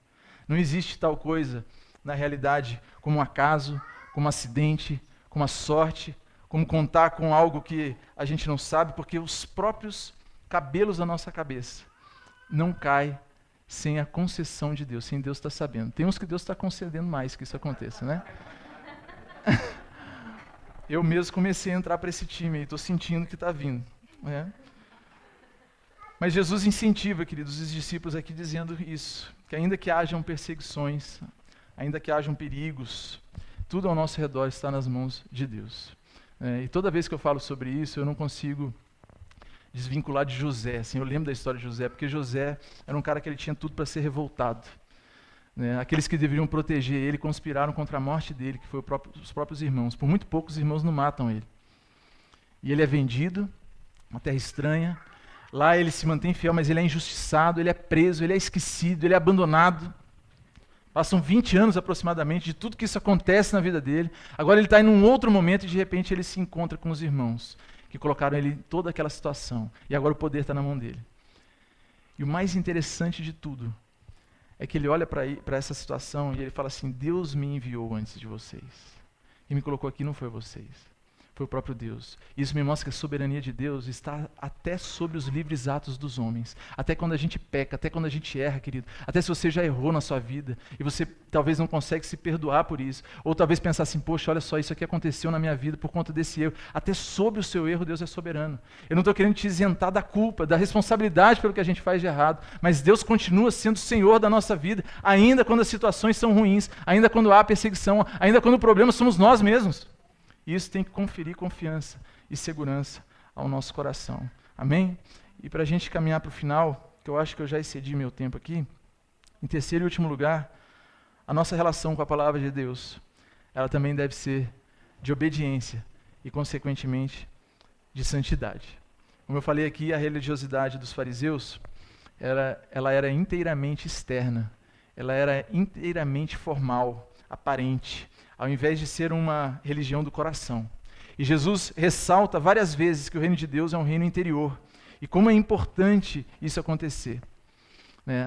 Não existe tal coisa, na realidade, como um acaso, como um acidente, como a sorte, como contar com algo que a gente não sabe, porque os próprios cabelos da nossa cabeça não caem sem a concessão de Deus, sem Deus estar sabendo. Tem uns que Deus está concedendo mais que isso aconteça, né? Eu mesmo comecei a entrar para esse time e estou sentindo que está vindo. Né? Mas Jesus incentiva, queridos, os discípulos aqui dizendo isso, que ainda que hajam perseguições, ainda que hajam perigos, tudo ao nosso redor está nas mãos de Deus. E toda vez que eu falo sobre isso, eu não consigo desvincular de José. Assim, eu lembro da história de José, porque José era um cara que ele tinha tudo para ser revoltado. Aqueles que deveriam proteger ele conspiraram contra a morte dele, que foi os próprios irmãos. Por muito pouco os irmãos não matam ele. E ele é vendido, uma terra estranha. Lá ele se mantém fiel, mas ele é injustiçado, ele é preso, ele é esquecido, ele é abandonado. Passam 20 anos aproximadamente de tudo que isso acontece na vida dele. Agora ele está em um outro momento e de repente ele se encontra com os irmãos que colocaram ele em toda aquela situação. E agora o poder está na mão dele. E o mais interessante de tudo é que ele olha para essa situação e ele fala assim, Deus me enviou antes de vocês. Quem me colocou aqui não foi vocês, foi o próprio Deus. Isso me mostra que a soberania de Deus está até sobre os livres atos dos homens. Até quando a gente peca, até quando a gente erra, querido. Até se você já errou na sua vida e você talvez não consegue se perdoar por isso. Ou talvez pensar assim, poxa, olha só, isso aqui aconteceu na minha vida por conta desse erro. Até sobre o seu erro, Deus é soberano. Eu não estou querendo te isentar da culpa, da responsabilidade pelo que a gente faz de errado. Mas Deus continua sendo Senhor da nossa vida, ainda quando as situações são ruins, ainda quando há perseguição, ainda quando o problema somos nós mesmos. E isso tem que conferir confiança e segurança ao nosso coração. Amém? E para a gente caminhar para o final, que eu acho que eu já excedi meu tempo aqui, em terceiro e último lugar, a nossa relação com a palavra de Deus, ela também deve ser de obediência e, consequentemente, de santidade. Como eu falei aqui, a religiosidade dos fariseus, ela era inteiramente externa, ela era inteiramente formal, aparente, ao invés de ser uma religião do coração. E Jesus ressalta várias vezes que o reino de Deus é um reino interior. E como é importante isso acontecer.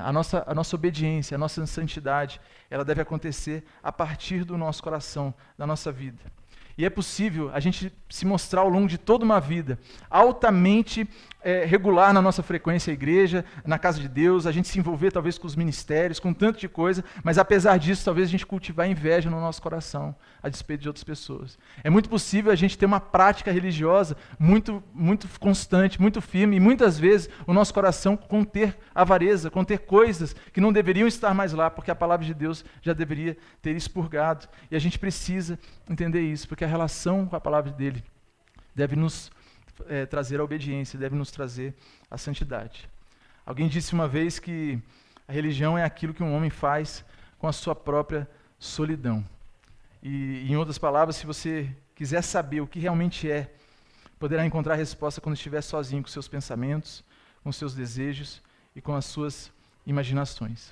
A nossa obediência, a nossa santidade, ela deve acontecer a partir do nosso coração, da nossa vida. E é possível a gente se mostrar ao longo de toda uma vida altamente regular na nossa frequência à igreja, na casa de Deus, a gente se envolver talvez com os ministérios, com tanto de coisa, mas apesar disso, talvez a gente cultivar inveja no nosso coração, a despeito de outras pessoas. É muito possível a gente ter uma prática religiosa muito, muito constante, muito firme, e muitas vezes o nosso coração conter avareza, conter coisas que não deveriam estar mais lá, porque a palavra de Deus já deveria ter expurgado. E a gente precisa entender isso, porque a relação com a palavra dele deve nos trazer a obediência, deve nos trazer a santidade. Alguém disse uma vez que a religião é aquilo que um homem faz com a sua própria solidão. E, em outras palavras, se você quiser saber o que realmente é, poderá encontrar a resposta quando estiver sozinho com seus pensamentos, com seus desejos e com as suas imaginações.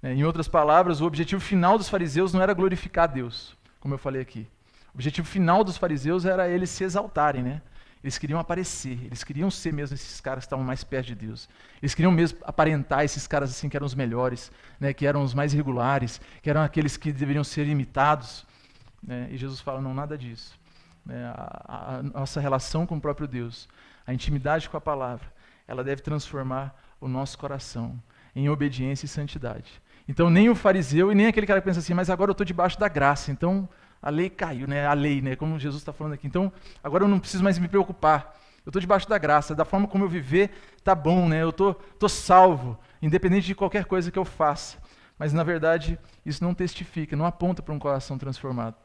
Em outras palavras, o objetivo final dos fariseus não era glorificar a Deus, como eu falei aqui. O objetivo final dos fariseus era eles se exaltarem, né? Eles queriam aparecer, eles queriam ser mesmo esses caras que estavam mais perto de Deus. Eles queriam mesmo aparentar esses caras assim que eram os melhores, né, que eram os mais regulares, que eram aqueles que deveriam ser imitados. Né? E Jesus fala, não, nada disso. A nossa relação com o próprio Deus, a intimidade com a palavra, ela deve transformar o nosso coração em obediência e santidade. Então nem o fariseu e nem aquele cara que pensa assim, mas agora eu estou debaixo da graça, então A lei caiu, né? A lei, né? Como Jesus está falando aqui. Então, agora eu não preciso mais me preocupar. Eu estou debaixo da graça. Da forma como eu viver, tá bom, né? Eu tô salvo, independente de qualquer coisa que eu faça. Mas, na verdade, isso não testifica, não aponta para um coração transformado.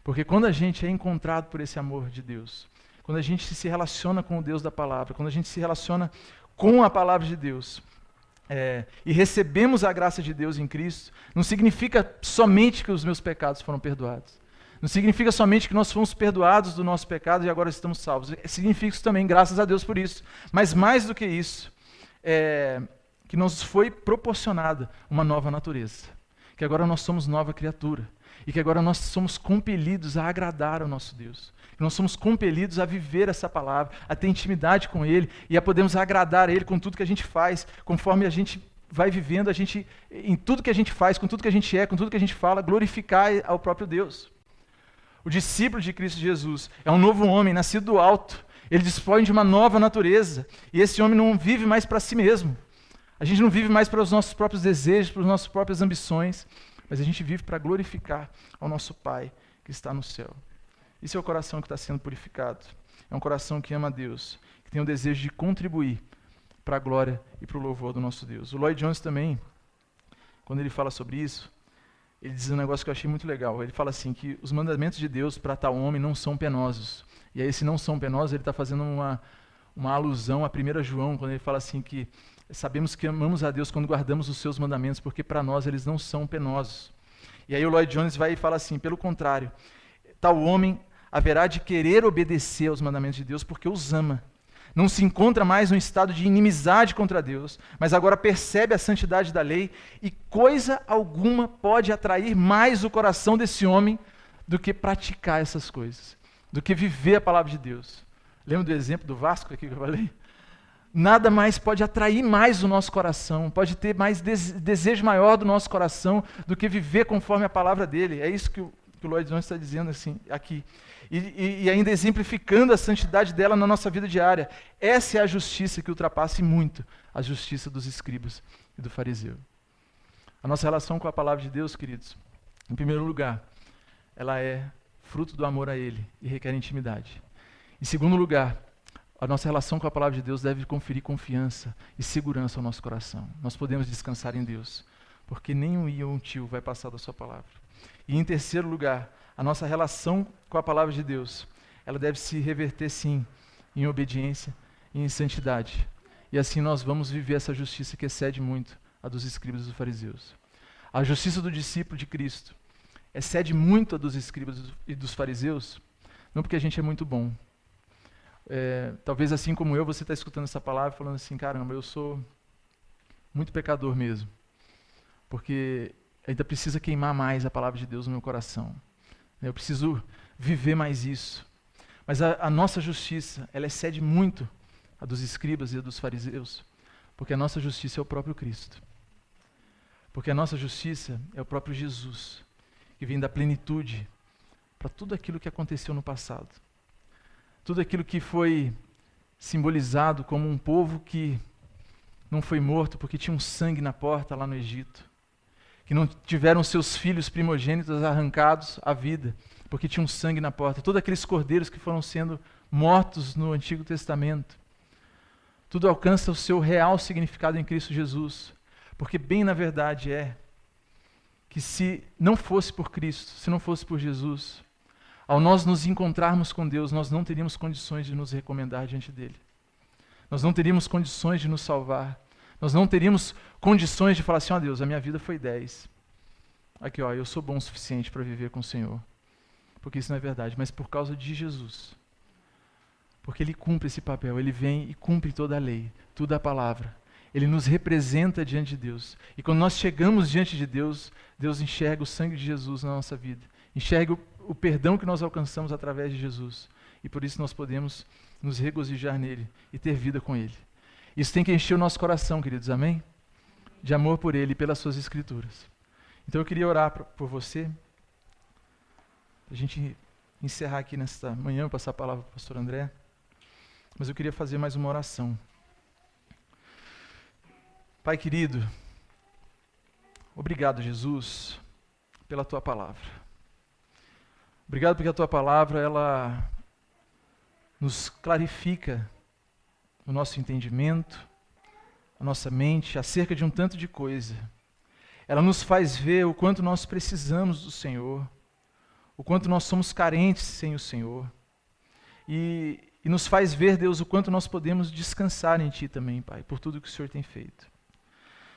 Porque quando a gente é encontrado por esse amor de Deus, quando a gente se relaciona com o Deus da palavra, quando a gente se relaciona com a palavra de Deus, e recebemos a graça de Deus em Cristo, não significa somente que os meus pecados foram perdoados. Não significa somente que nós fomos perdoados do nosso pecado e agora estamos salvos. Significa isso também, graças a Deus por isso. Mas mais do que isso, que nos foi proporcionada uma nova natureza. Que agora nós somos nova criatura. E que agora nós somos compelidos a agradar ao nosso Deus. Que nós somos compelidos a viver essa palavra, a ter intimidade com Ele e a podermos agradar a Ele com tudo que a gente faz, conforme a gente vai vivendo, em tudo que a gente faz, com tudo que a gente com tudo que a gente fala, glorificar ao próprio Deus. O discípulo de Cristo Jesus é um novo homem, nascido do alto. Ele dispõe de uma nova natureza. E esse homem não vive mais para si mesmo. A gente não vive mais para os nossos próprios desejos, para as nossas próprias ambições, mas a gente vive para glorificar ao nosso Pai que está no céu. Esse é o coração que está sendo purificado. É um coração que ama a Deus, que tem o desejo de contribuir para a glória e para o louvor do nosso Deus. O Lloyd Jones também, quando ele fala sobre isso, ele diz um negócio que eu achei muito legal. Ele fala assim, que os mandamentos de Deus para tal homem não são penosos. E aí, se não são penosos, ele está fazendo uma alusão a 1 João, quando ele fala assim que sabemos que amamos a Deus quando guardamos os seus mandamentos, porque para nós eles não são penosos. E aí o Lloyd Jones vai e fala assim, pelo contrário, tal homem haverá de querer obedecer aos mandamentos de Deus porque os ama. Não se encontra mais num estado de inimizade contra Deus, mas agora percebe a santidade da lei e coisa alguma pode atrair mais o coração desse homem do que praticar essas coisas, do que viver a palavra de Deus. Lembra do exemplo do Vasco aqui que eu falei? Nada mais pode atrair mais o nosso coração, pode ter mais desejo maior do nosso coração do que viver conforme a palavra dele. É isso que o Lloyd Jones está dizendo assim, aqui. E ainda exemplificando a santidade dela na nossa vida diária. Essa é a justiça que ultrapassa muito a justiça dos escribas e do fariseu. A nossa relação com a palavra de Deus, queridos, em primeiro lugar, ela é fruto do amor a Ele e requer intimidade. Em segundo lugar, a nossa relação com a palavra de Deus deve conferir confiança e segurança ao nosso coração. Nós podemos descansar em Deus, porque nem um i ou um tio vai passar da sua palavra. E em terceiro lugar, a nossa relação com a palavra de Deus, ela deve se reverter sim em obediência e em santidade. E assim nós vamos viver essa justiça que excede muito a dos escribas e dos fariseus. A justiça do discípulo de Cristo excede muito a dos escribas e dos fariseus, não porque a gente é muito bom. Talvez assim como eu, você está escutando essa palavra falando assim, caramba, eu sou muito pecador mesmo. Porque ainda precisa queimar mais a palavra de Deus no meu coração. Eu preciso viver mais isso. Mas a nossa justiça, ela excede muito a dos escribas e a dos fariseus, porque a nossa justiça é o próprio Cristo. Porque a nossa justiça é o próprio Jesus, que vem da plenitude para tudo aquilo que aconteceu no passado. Tudo aquilo que foi simbolizado como um povo que não foi morto porque tinha um sangue na porta lá no Egito. Que não tiveram seus filhos primogênitos arrancados à vida, porque tinha um sangue na porta. Todos aqueles cordeiros que foram sendo mortos no Antigo Testamento. Tudo alcança o seu real significado em Cristo Jesus. Porque bem na verdade é que se não fosse por Cristo, se não fosse por Jesus, ao nós nos encontrarmos com Deus, nós não teríamos condições de nos recomendar diante dele. Nós não teríamos condições de nos salvar. Nós não teríamos condições de falar assim, ó Deus, a minha vida foi 10. Aqui, ó, eu sou bom o suficiente para viver com o Senhor. Porque isso não é verdade, mas por causa de Jesus. Porque Ele cumpre esse papel, Ele vem e cumpre toda a lei, toda a palavra. Ele nos representa diante de Deus. E quando nós chegamos diante de Deus, Deus enxerga o sangue de Jesus na nossa vida. Enxerga o perdão que nós alcançamos através de Jesus. E por isso nós podemos nos regozijar nele e ter vida com Ele. Isso tem que encher o nosso coração, queridos, amém? De amor por Ele e pelas suas Escrituras. Então eu queria orar por você, para a gente encerrar aqui nesta manhã, passar a palavra para o pastor André, mas eu queria fazer mais uma oração. Pai querido, obrigado, Jesus, pela Tua palavra. Obrigado porque a Tua palavra, ela nos clarifica o nosso entendimento, a nossa mente, acerca de um tanto de coisa. Ela nos faz ver o quanto nós precisamos do Senhor, o quanto nós somos carentes sem o Senhor. E nos faz ver, Deus, o quanto nós podemos descansar em Ti também, Pai, por tudo que o Senhor tem feito.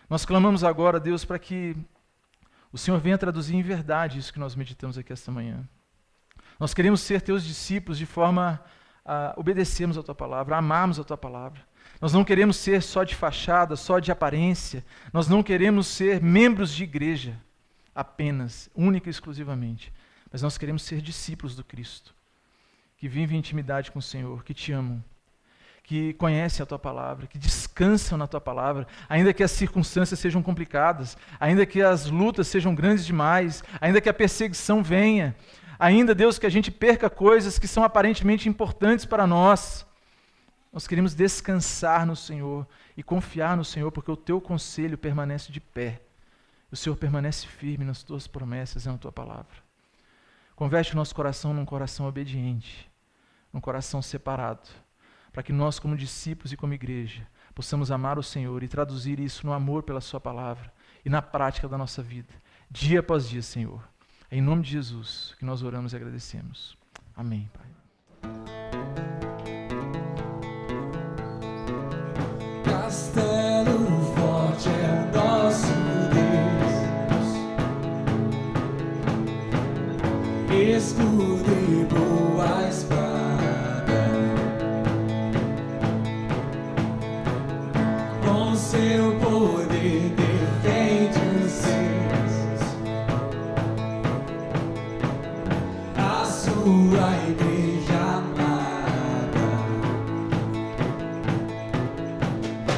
Nós clamamos agora, Deus, para que o Senhor venha traduzir em verdade isso que nós meditamos aqui esta manhã. Nós queremos ser Teus discípulos de forma a obedecermos a Tua palavra, a amarmos a Tua palavra. Nós não queremos ser só de fachada, só de aparência. Nós não queremos ser membros de igreja apenas, única e exclusivamente. Mas nós queremos ser discípulos do Cristo, que vivem em intimidade com o Senhor, que Te amam, que conhecem a Tua palavra, que descansam na Tua palavra, ainda que as circunstâncias sejam complicadas, ainda que as lutas sejam grandes demais, ainda que a perseguição venha, ainda, Deus, que a gente perca coisas que são aparentemente importantes para nós. Nós queremos descansar no Senhor e confiar no Senhor, porque o Teu conselho permanece de pé. O Senhor permanece firme nas Tuas promessas e na Tua palavra. Converte o nosso coração num coração obediente, num coração separado, para que nós, como discípulos e como igreja, possamos amar o Senhor e traduzir isso no amor pela Sua palavra e na prática da nossa vida, dia após dia, Senhor. É em nome de Jesus que nós oramos e agradecemos. Amém, Pai. Castelo forte é o nosso Deus, escudo e boa espada, com seu poder defende os seus, a sua igreja amada,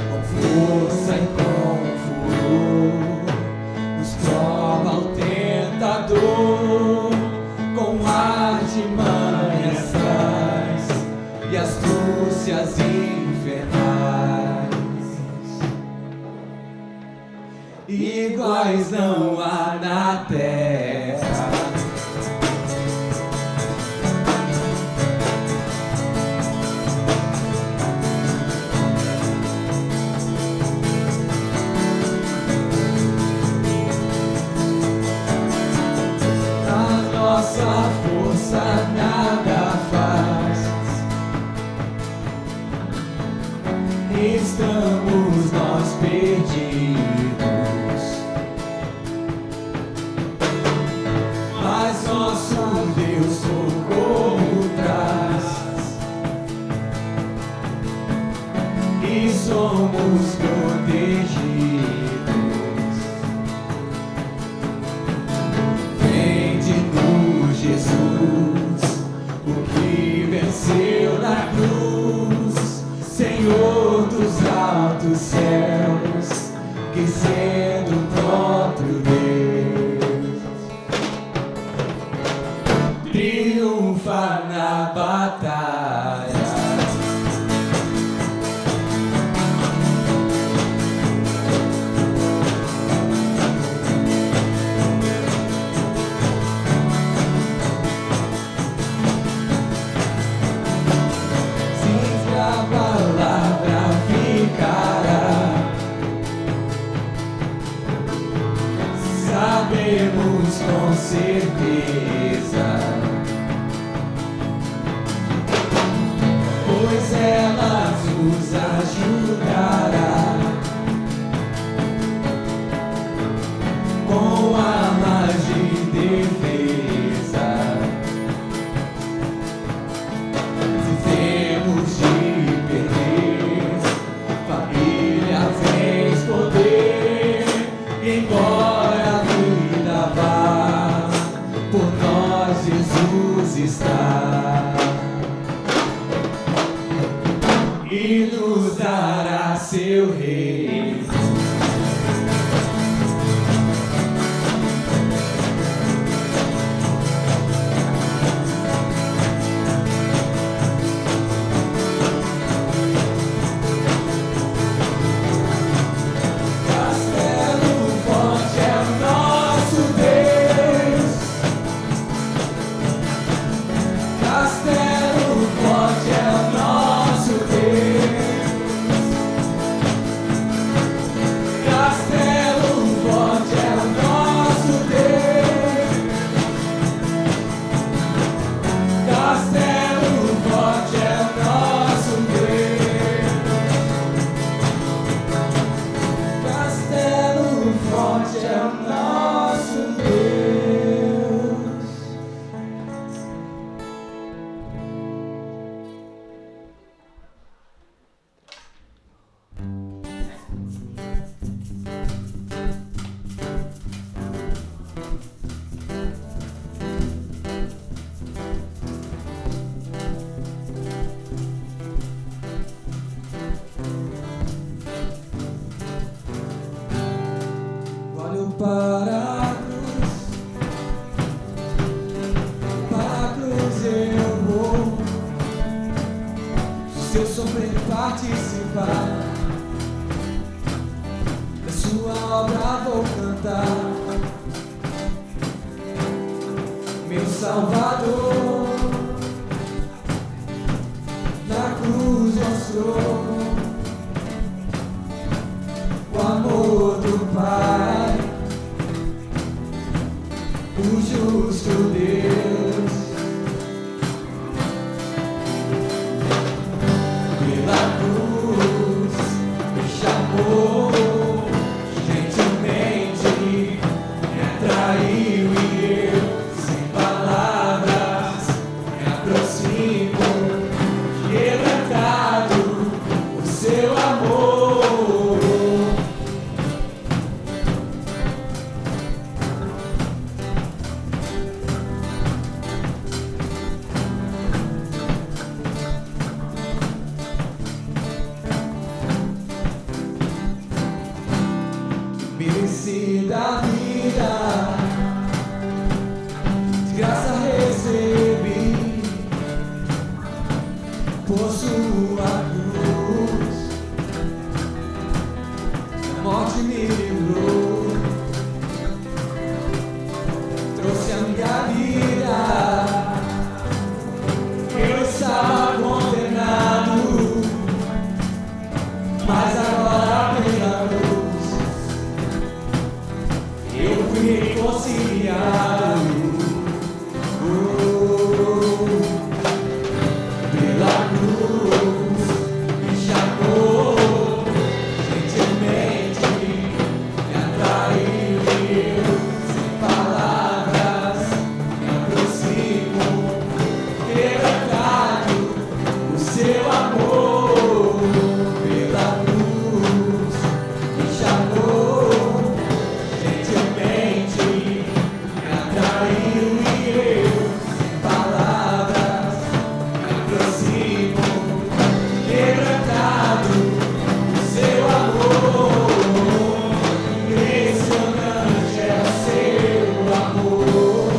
com força e com furor, nos prova o tentador, com artimanhas tais e astúcias infernais, iguais não há na terra. Nossa força nada faz, estamos nós perdidos, mas nosso Deus socorro traz, e somos protegidos. Jesus, o que venceu na cruz, Senhor dos altos céus, que sendo o próprio Deus, triunfa na batalha. Sabemos com certeza, pois ela nos ajudará com armas de defesa. Se temos de perder, família tens poder, embora a vida vá, por nós Jesus está, e nos dará seu reino. para a cruz eu vou. Se eu sofrer participar, da sua obra vou cantar. Meu Salvador na cruz mostrou o amor do Pai, o justo Deus. Pela cruz me chamou, gentilmente me atraiu e eu, sem palavras, me aproximo, quebrantado o seu amor. Merecida a vida, de graça recebi, por sua cruz, da morte me livrou, trouxe a minha vida. Eu estava condenado, mas agora pela cruz eu fui reconciliado. Pela cruz me chamou, gentilmente me atraiu e eu, sem palavras, me aproximo, quebrantado o seu amor. Pela cruz me chamou, gentilmente me atraiu e eu, sem palavras, me aproximo, quebrantado o seu amor. Impressionante é o seu amor,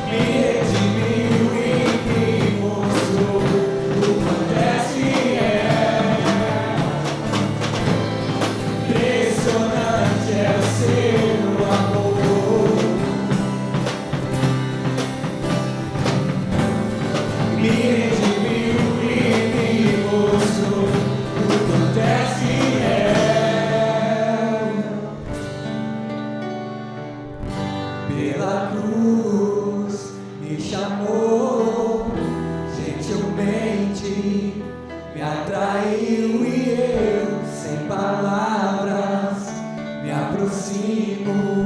me redimiu e me mostrou o quanto és fiel. Impressionante é o seu amor, me redimiu e me mostrou o quanto és fiel. Pela cruz me chamou, gentilmente me atraiu e eu, sem palavras, me aproximo,